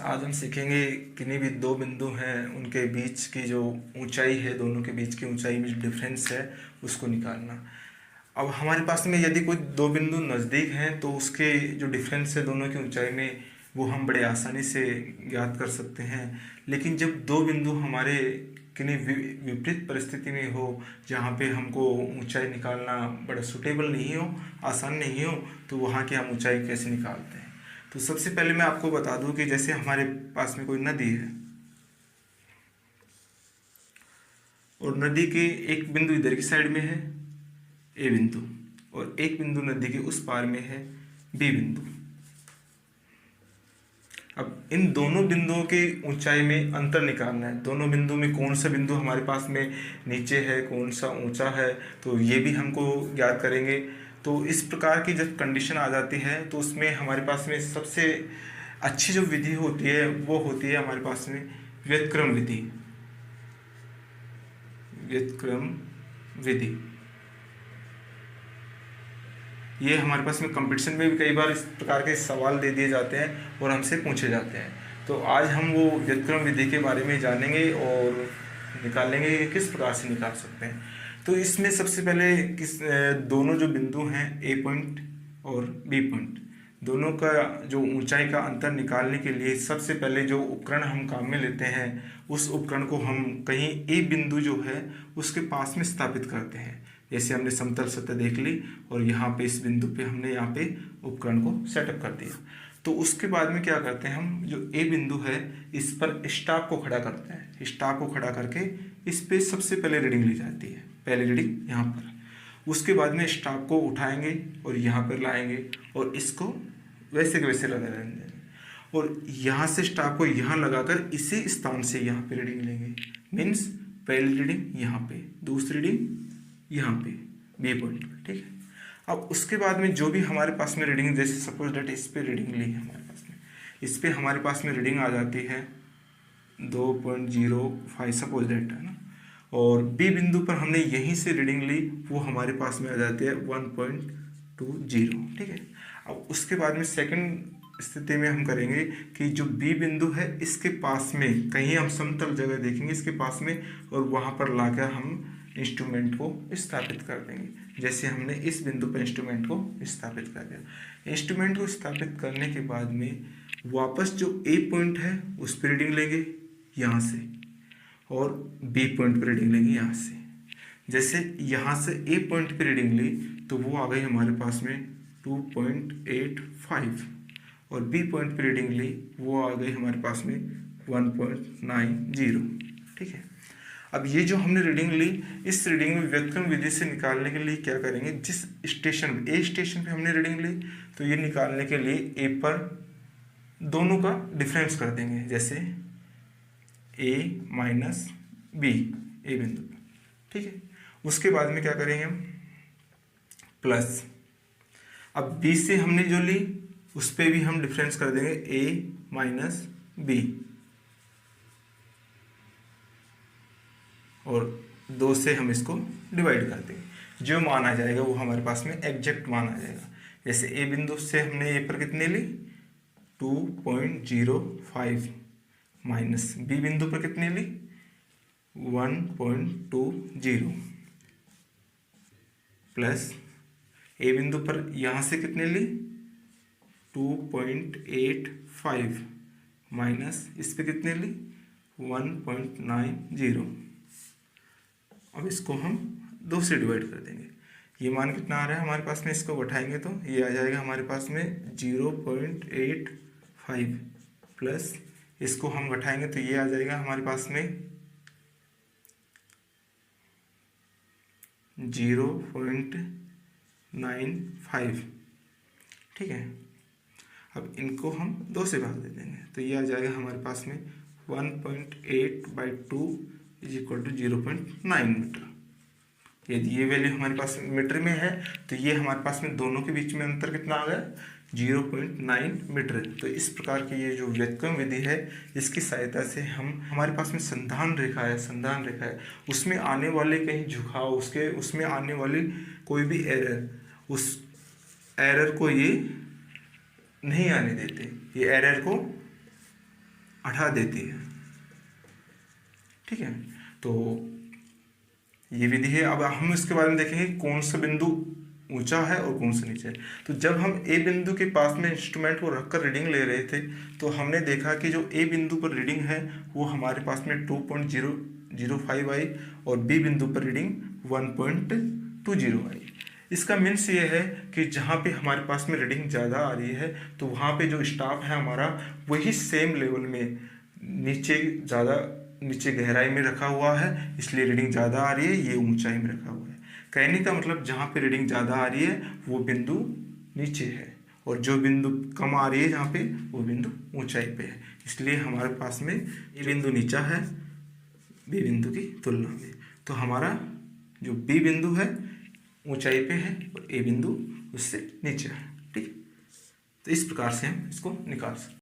आज हम सीखेंगे किन्हीं भी दो बिंदु हैं उनके बीच की जो ऊंचाई है, दोनों के बीच की ऊंचाई में जो डिफरेंस है उसको निकालना। अब हमारे पास में यदि कोई दो बिंदु नज़दीक हैं तो उसके जो डिफरेंस है दोनों की ऊंचाई में वो हम बड़े आसानी से ज्ञात कर सकते हैं। लेकिन जब दो बिंदु हमारे किन्हीं विपरीत परिस्थिति में हो, जहाँ पे हमको ऊंचाई निकालना बड़ा सुटेबल नहीं हो, आसान नहीं हो, तो वहाँ की हम ऊंचाई कैसे निकालते हैं। तो सबसे पहले मैं आपको बता दूं कि जैसे हमारे पास में कोई नदी है और नदी के एक बिंदु इधर की साइड में है ए बिंदु, और एक बिंदु नदी के उस पार में है बी बिंदु। अब इन दोनों बिंदुओं की ऊंचाई में अंतर निकालना है। दोनों बिंदु में कौन सा बिंदु हमारे पास में नीचे है, कौन सा ऊंचा है, तो ये भी हमको ज्ञात करेंगे। तो इस प्रकार की जब कंडीशन आ जाती है तो उसमें हमारे पास में सबसे अच्छी जो विधि होती है वो होती है हमारे पास में व्युत्क्रम विधि। व्युत्क्रम विधि ये हमारे पास में कंपटीशन में भी कई बार इस प्रकार के सवाल दे दिए जाते हैं और हमसे पूछे जाते हैं। तो आज हम वो व्युत्क्रम विधि के बारे में जानेंगे और निकालेंगे कि किस प्रकार से निकाल सकते हैं। तो इसमें सबसे पहले दोनों जो बिंदु हैं ए पॉइंट और बी पॉइंट, दोनों का जो ऊंचाई का अंतर निकालने के लिए सबसे पहले जो उपकरण हम काम में लेते हैं उस उपकरण को हम कहीं ए बिंदु जो है उसके पास में स्थापित करते हैं। जैसे हमने समतल सतह देख ली और यहाँ पे इस बिंदु पे हमने यहाँ पे उपकरण को सेटअप कर दिया। तो उसके बाद में क्या करते हैं, हम जो ए बिंदु है इस पर स्टाफ को खड़ा करते हैं। स्टाफ को खड़ा करके इस पे सबसे पहले रीडिंग ली जाती है, पहली रीडिंग यहाँ पर। उसके बाद में स्टाफ को उठाएंगे और यहाँ पर लाएंगे और इसको वैसे के वैसे लगा देंगे और यहाँ से स्टाफ को यहाँ लगाकर इसी स्थान से यहाँ पे रीडिंग लेंगे। मीन्स पहली रीडिंग यहाँ पे, दूसरी रीडिंग यहाँ पे बी पॉइंट पे, ठीक है। अब उसके बाद में जो भी हमारे पास में रीडिंग, जैसे सपोज डेट इस पे रीडिंग ली है हमारे पास में, इस पे हमारे पास में रीडिंग आ जाती है 2.05 सपोज डेट है ना, और बी बिंदु पर हमने यहीं से रीडिंग ली, वो हमारे पास में आ जाती है 1.20, ठीक है। अब उसके बाद में सेकंड स्थिति में हम करेंगे कि जो बी बिंदु है इसके पास में कहीं हम समतल जगह देखेंगे इसके पास में, और वहाँ पर लाकर हम इंस्ट्रूमेंट को स्थापित कर देंगे। जैसे हमने इस बिंदु पर इंस्ट्रूमेंट को स्थापित कर दिया। इंस्ट्रूमेंट को स्थापित करने के बाद में वापस जो ए पॉइंट है उस पर रीडिंग लेंगे यहाँ से, और बी पॉइंट पर रीडिंग लेंगे यहाँ से। जैसे यहाँ से ए पॉइंट पर रीडिंग ली तो वो आ गई हमारे पास में 2.85, और बी पॉइंट पर रीडिंग ली वो आ गई हमारे पास में 1.90, ठीक है। अब ये जो हमने रीडिंग ली, इस रीडिंग में व्युत्क्रम विधि से निकालने के लिए क्या करेंगे, जिस स्टेशन ए स्टेशन पे हमने रीडिंग ली तो ये निकालने के लिए ए पर दोनों का डिफरेंस कर देंगे। जैसे ए माइनस बी ए बिंदु पर, ठीक है। उसके बाद में क्या करेंगे हम प्लस, अब बी से हमने जो ली उस पर भी हम डिफरेंस कर देंगे ए माइनस बी, और 2 से हम इसको डिवाइड कर देंगे। जो मान आ जाएगा वो हमारे पास में एग्जैक्ट मान आ जाएगा। जैसे ए बिंदु से हमने ए पर कितने ली 2.05, माइनस बी बिंदु पर कितने ली 1.20, प्लस ए बिंदु पर यहाँ से कितने ली 2.85, माइनस इस पे कितने ली 1.90। अब इसको हम 2 से डिवाइड कर देंगे। ये मान कितना आ रहा है हमारे पास में, इसको उठाएंगे तो ये आ जाएगा हमारे पास में 0.85, प्लस इसको हम उठाएंगे तो ये आ जाएगा हमारे पास में 0.95, ठीक है। अब इनको हम 2 से भाग दे देंगे तो ये आ जाएगा हमारे पास में 1.8/2 इज इक्वल टू 0.9 मीटर। यदि ये वैल्यू हमारे पास मीटर में है तो ये हमारे पास में दोनों के बीच में अंतर कितना आ गया 0.9 मीटर। तो इस प्रकार की ये जो व्युत्क्रम विधि है इसकी सहायता से हम, हमारे पास में संधान रेखा है, उसमें आने वाले कहीं झुकाव, उसमें आने वाली कोई भी एरर, उस एरर को ये नहीं आने देते। ये एरर को हटा देती है। ठीक है, तो ये विधि है। अब हम इसके बारे में देखेंगे कौन सा बिंदु ऊंचा है और कौन सा नीचे है। तो जब हम ए बिंदु के पास में इंस्ट्रूमेंट को रखकर रीडिंग ले रहे थे तो हमने देखा कि जो ए बिंदु पर रीडिंग है वो हमारे पास में 2.005 आई और बी बिंदु पर रीडिंग 1.20 आई। इसका मीन्स ये है कि जहाँ पे हमारे पास में रीडिंग ज़्यादा आ रही है तो वहाँ पे जो स्टाफ है हमारा वही सेम लेवल में नीचे गहराई में रखा हुआ है, इसलिए रीडिंग ज़्यादा आ रही है, ये ऊंचाई में रखा हुआ है। कहने का मतलब जहाँ पे रीडिंग ज़्यादा आ रही है वो बिंदु नीचे है और जो बिंदु कम आ रही है जहाँ पे वो बिंदु ऊंचाई पे है। इसलिए हमारे पास में ये बिंदु नीचा है बी बिंदु की तुलना में। तो हमारा जो बी बिंदु है ऊंचाई पे है और ए बिंदु उससे नीचे है। ठीक है, तो इस प्रकार से हम इसको निकाल सकते हैं।